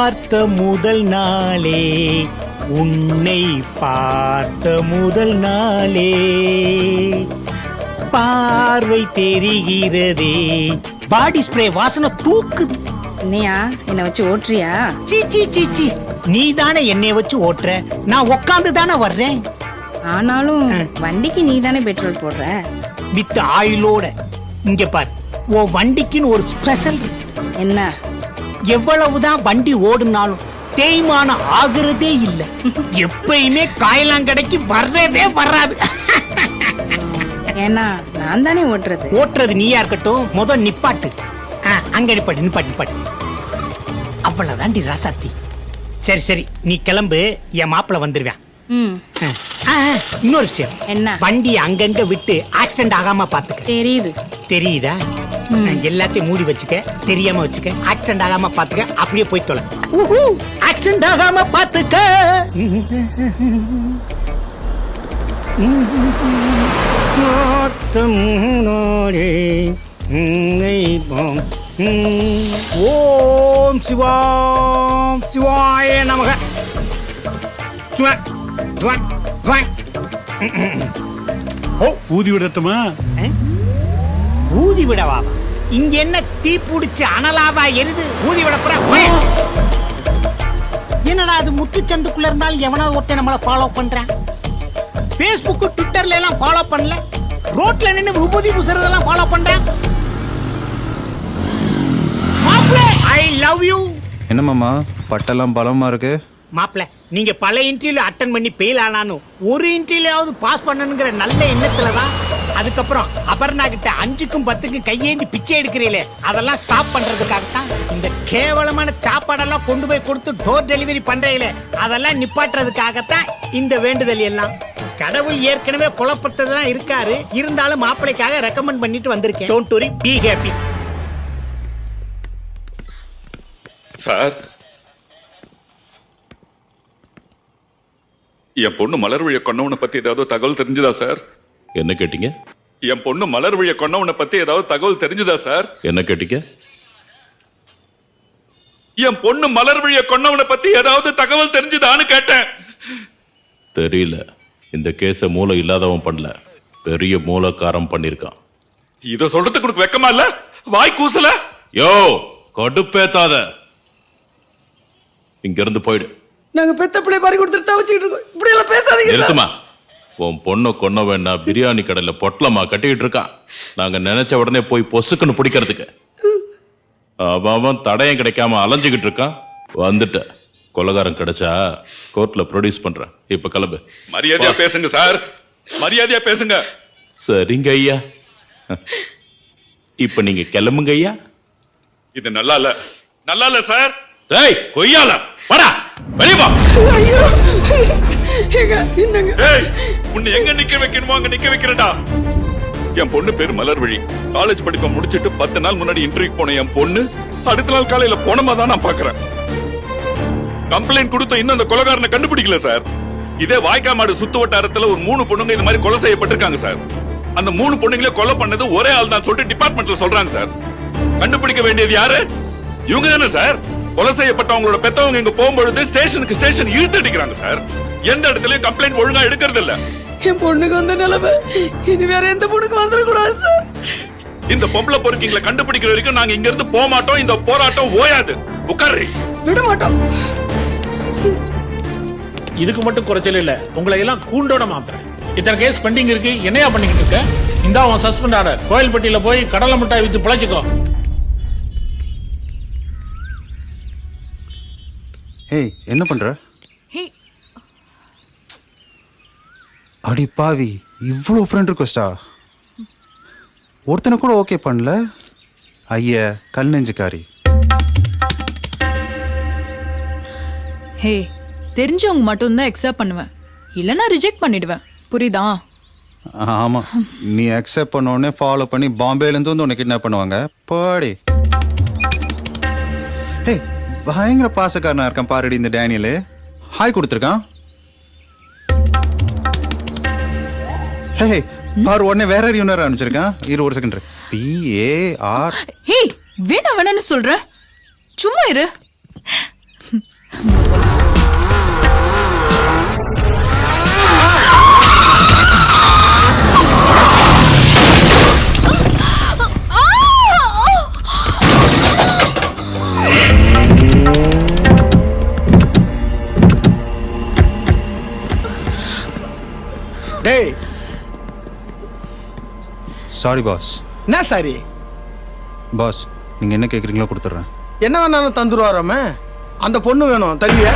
பார்த்த முதல் நாளே, உன்னை பார்த்த முதல் நாளே, பார்வை தெரிகிறதே. பாடி ஸ்ப்ரே வாசனை தூக்குது. என்னையா என்ன வச்சு ஓட்டுறியா? சீ சீ சீ சீ, நீ தானே என்னைய வச்சு ஓட்டுற, நான் உக்காந்து தானே வர்றேன். ஆனாலும் வண்டிக்கு நீ தானே பெட்ரோல் போடுற. வித் ஆயிலோட. இங்க பாரு, உன் வண்டிக்குன்னு ஒரு ஸ்பெஷல். என்ன? எவ்வளவுதான் வண்டி ஓடுனாலும் தேய்மானம் ஆகுறதே இல்ல. எப்பயுமே காயலாங்கடைக்கு வர்றதே வராது. ஏன்னா நான் தானே ஓட்டுறது. ஓட்டுறது நீயா இருக்கட்டும், முதல் நிப்பாட்டு. அங்க நிப்பாட்டு நிப்பாட்டு நிப்பாட்டு. அவ்வளவுதாண்டி ராசாத்தி. சரி சரி, நீ கிளம்பு, என் மாப்பிள்ள வந்துருவேன். இன்னொரு விஷயம், என்ன? வண்டி அங்கங்க விட்டு ஆக்சிடென்ட் ஆகாம பாத்துக்க. தெரியுது. தெரியுதா? எல்லாத்தையும் மூடி வச்சுக்க, தெரியாம வச்சுக்க, ஆக்சிடென்ட் ஆகாம பாத்துக்க. அப்படியே போய் தொலை. ஆக்சிடென்ட் ஆகாம பாத்துக்க. ஓம் சிவாம் சிவாய நமக. ஊதி விடட்டுமா? ஊதி விடவா? இங்க என்ன தீ புடிச்சு அனலாவா எரிது? ஊதி விட போற? என்னடா அது, முத்துச்சந்துக்குள்ள இருந்தாலும் எவனாவது ஒருத்தன் நம்மள ஃபாலோ பண்றான். Facebook ட்விட்டர்ல எல்லாம் ஃபாலோ பண்ணல, ரோட்ல நின்னு விபூதி பூசுறதெல்லாம் ஃபாலோ பண்றான். மாப்ள, ஐ லவ் யூ. என்ன மாமா பட்டெல்லாம் பலமா இருக்கு? மாப்ள, நீங்க பல இன்டர்வியூ அட்டென்ட் பண்ணி ஃபெயில் ஆனாலும் ஒரு இன்டர்வியூலாவது பாஸ் பண்ணணுங்கிற நல்ல எண்ணத்துல தான். அதுக்கப்புறம் அபர்ணா கிட்ட 5க்கும் 10க்கும் கையேந்தி பிச்சை எடுக்கிறீங்களே, அதெல்லாம் ஸ்டாப் பண்றதுக்காகத்தான். இந்த கேவலமான சாப்பாடெல்லாம் கொண்டு போய் கொடுத்து டோர் டெலிவரி பண்றீங்களே, அதெல்லாம் நிப்பாட்டுறதுக்காகத்தான் இந்த வேண்டுதல் எல்லாம். கடவுள் ஏற்கனவே குழப்பத்ததான் இருக்காரு, இருந்தாலும் மாப்பிளைக்காக ரெக்கமெண்ட் பண்ணிட்டு வந்திருக்கேன். Don't worry, B happy. Sir, என் பொண்ணு மலர்விழிய கொன்னவனை பத்தி ஏதாவது தகவல் தெரிஞ்சுதா சார்? என்ன கேட்டீங்க? என் பொண்ணு மலர்விழிய கொன்னவனை பத்தி ஏதாவது தகவல் தெரிஞ்சுதா சார்? என்ன கேட்டீங்க? என் பொண்ணு மலர்விழிய கொன்னவனை பத்தி ஏதாவது தகவல் தெரிஞ்சுதான்னு கேட்டேன். தெரியல. இந்த கேஸ மூளை இல்லாதவன் பண்ணல, பெரிய மூலக்காரம் பண்ணிருக்கான். இத சொல்றதுக்கு உனக்கு வெக்கமா இல்ல? வாய் கூசல? யோ, கடுப்பேத்தாத. இங்க இருந்து போயிடு. நாங்க பெத்த பிள்ளை பாரி கொடுத்துட்டு தவிச்சிட்டு இருக்கோம். இப்படி எல்லாம் பேசாதீங்க. நிறுத்துமா. உன் பொண்ணு கொன்ன வேணா பிரியாணி கடையில பொட்டலமா கட்டிட்டு இருக்கான். நாங்க நினைச்ச உடனே போய் பொசுக்குன்னு பிடிக்கிறதுக்கு. அவன் தடயம் கிடைக்காம அலைஞ்சுக்கிட்டு இருக்கான். வந்துட்ட. கொலகாரம் கிடைச்சா கோர்ட்ல ப்ரொடியூஸ் பண்றேன். இப்ப கிளம்பு. மரியாதையா பேசுங்க சார், மரியாதையா பேசுங்க. சரிங்க ஐயா. இப்ப நீங்க கிளம்புங்க ஐயா. இது நல்லா இல்ல, நல்லா இல்ல சார். டேய் கொய்யால வாடா, வெளிய வா. ஐயோ, என்னங்க? ஏய், உன்னை எங்க நிக்க வைக்கணுமோ அங்க நிக்க வைக்கிறடா. என் பொண்ணு பேரு மலர்விழி. காலேஜ் படிப்பை முடிச்சிட்டு 10 நாள் முன்னாடி இன்டர்வியூ போன என் பொண்ணு அடுத்த நாள் காலையில போனமா தான் நான் பாக்குறேன். கம்ப்ளைண்ட் கொடுத்த இன்னும் அந்த கொலைகாரனை கண்டுபிடிக்கல சார். இதே வாய்க்காமாடு சுத்து வட்டாரத்துல ஒரு 3 பொண்ணுங்க இந்த மாதிரி கொலை செய்யப்பட்டிருக்காங்க சார். அந்த 3 பொண்ணுங்களே கொலை பண்ணது ஒரே ஆள் தான் சொல்லிட்டு டிபார்ட்மெண்ட்ல சொல்றாங்க சார். கண்டுபிடிக்க வேண்டியது யாரு? இவங்க தானே சார். கொலை செய்யப்பட்டவங்களோட பெத்தவங்க இங்க போகும்பொழுது ஸ்டேஷன் இழுத்து அடிக்கிறாங்க சார். எந்த இடத்துலயும் கம்ப்ளைண்ட் ஒழுங்கா எடுக்கிறது இல்ல. என் பொண்ணுக்கு வந்த நிலைமை இனி வேற எந்த பொண்ணுக்கு வந்துடக்கூடாது சார். இந்த பொம்பளை பொறுக்கிங்களை கண்டுபிடிக்கிற வரைக்கும் நாங்க இங்க இருந்து போக மாட்டோம். இந்த போராட்டம் ஓயாது. உட்காரு. விட மாட்டோம். இதுக்கு மட்டும் குறைச்சல் இல்ல, உங்களை எல்லாம் கூண்டோட மாத்துறேன். இத்தனை கேஸ் பெண்டிங் இருக்கு, என்னையா பண்ணிக்கிட்டு இருக்க? இந்த அவன் சஸ்பெண்ட் ஆர்டர். கோயில்பட்டியில போய் கடலை மிட்டாய் வித்து பிழைச்சுக்கோ. ஏய், என்ன பண்ற? அடி பாவி, இவ்வளோ ஃப்ரெண்ட் ரிக்வெஸ்டா? ஒருத்தனை கூட ஓகே பண்ணல. ஐயா, கல் நெஞ்சுக்காரி. ஹே, தெரிஞ்சவங்க மட்டும்தான் அக்செப்ட் பண்ணுவேன், இல்லைன்னா ரிஜெக்ட் பண்ணிடுவேன். புரியுதா? ஆமாம், நீ அக்செப்ட் பண்ண உடனே ஃபாலோ பண்ணி பாம்பேலேருந்து வந்து உனக்கு கிட்னாப் பண்ணுவாங்க. பாடி. ஹே, பயங்கர பாசக்காரனா இருக்கான் பாருடி இந்த டேனியலு. ஹாய் கொடுத்துருக்கான். ஹே, பாரு உடனே வேற யூனர் அனுப்பிச்சிருக்கான். ஒரு செகண்ட். PAR. ஹே, வேணான்னு சொல்ற, சும்மா இரு. டேய் சாரி பாஸ். என்ன சாரி? பாஸ் நீங்க என்ன கேக்குறீங்களோ கொடுத்துட்றேன். என்ன வேணாலும் தந்துருவாராம. அந்த பொண்ணு வேணும், தருவியா?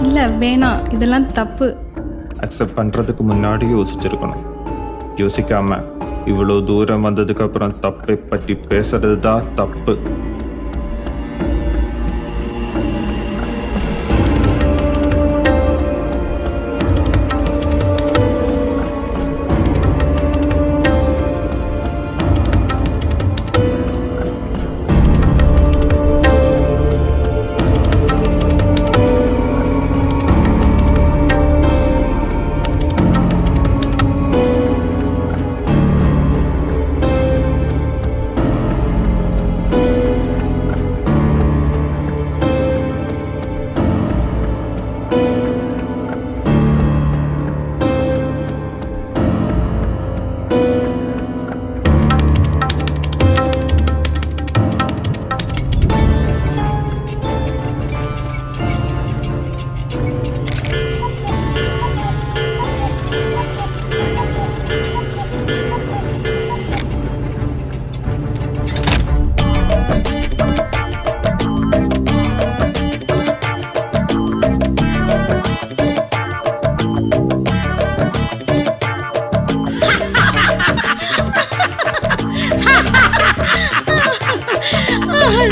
இல்ல வேணாம், இதெல்லாம் தப்பு. அக்செப்ட் பண்ணுறதுக்கு முன்னாடி யோசிச்சிருக்கணும். யோசிக்காம இவ்வளோ தூரம் வந்ததுக்கு அப்புறம் தப்பை பற்றி பேசுறது தான் தப்பு.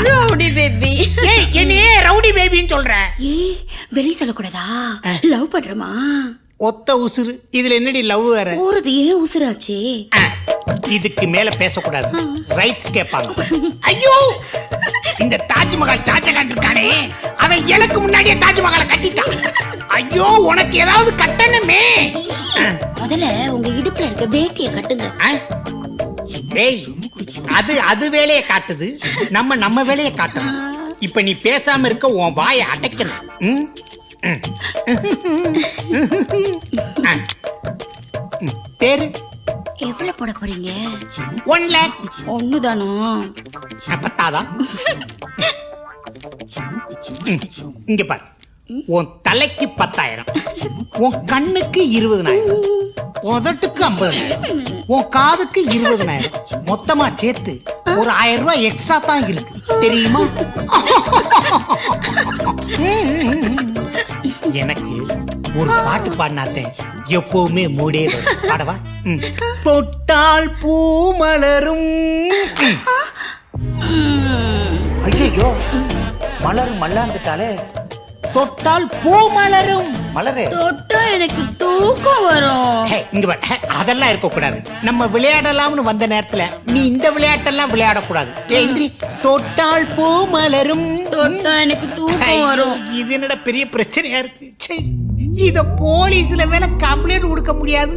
Rowdy baby. ஏய் என்னையே ரவுடி பேபின்னு சொல்ற? ஏய் வெளிய சொல்லக்கூடாதா? லவ் பண்றமா? ஒத்த உசுறு. இதுல என்னடி லவ் வேற? போறது ஏன் உசுராச்சே? இதுக்கு மேல பேசக்கூடாது. ரைட்ஸ் கேட்பாங்க. ஐயோ இந்த தாஜ்மஹால் ஷாஜகான் இருக்கானே, அவன் எனக்கு முன்னாடியே தாஜ்மஹாலை கட்டிட்டான். ஐயோ உனக்கு ஏதாவது கட்டணுமே. முதல்ல உங்க இடுப்புல இருக்க வேட்டியை கட்டுங்க. டேய் அது வேலையை காட்டுது, நம்ம வேலையை காட்டணும். இப்ப நீ பேசாம இருக்க, உன் வாயை அடைக்கணும். பேரு எவ்வளவு போட போறீங்க? 1 lakh. ஒண்ணுதானா? பத்தாதா? இங்க பாரு, உன் தலைக்கு 10,000, உன் கண்ணுக்கு 20,000. உதட்டுக்கு 50,000, உன் காதுக்கு 20,000, மொத்தமா சேர்த்து ஒரு 1000 ரூபாய் எக்ஸ்ட்ரா தான் இருக்கு தெரியுமா? எனக்கு ஒரு பாட்டு பாடினாத்தேன் எப்பவுமே மூடே வரும். பாடவா? தொட்டால் பூ மலரும். ஐயோ மலரும் மல்லாந்துட்டாலே. தொட்டால் பூ மலரும். மலரே தொட்டா எனக்கு தூக்கம் வரும். ஹே, இங்க பாரு. ஹே, அதெல்லாம் இருக்க கூடாது. நம்ம விளையாடலாம்னு வந்த நேரத்துல நீ இந்த விளையாட்டெல்லாம் விளையாடக்கூடாது. இந்திரி, தொட்டால் பூ மலரும். தொட்டா எனக்கு தூக்கம் வரும். இது என்னடா பெரிய பிரச்சனையா இருக்கு. இத போலீஸ்ல வேலை கம்ப்ளைண்ட் கொடுக்க முடியாது.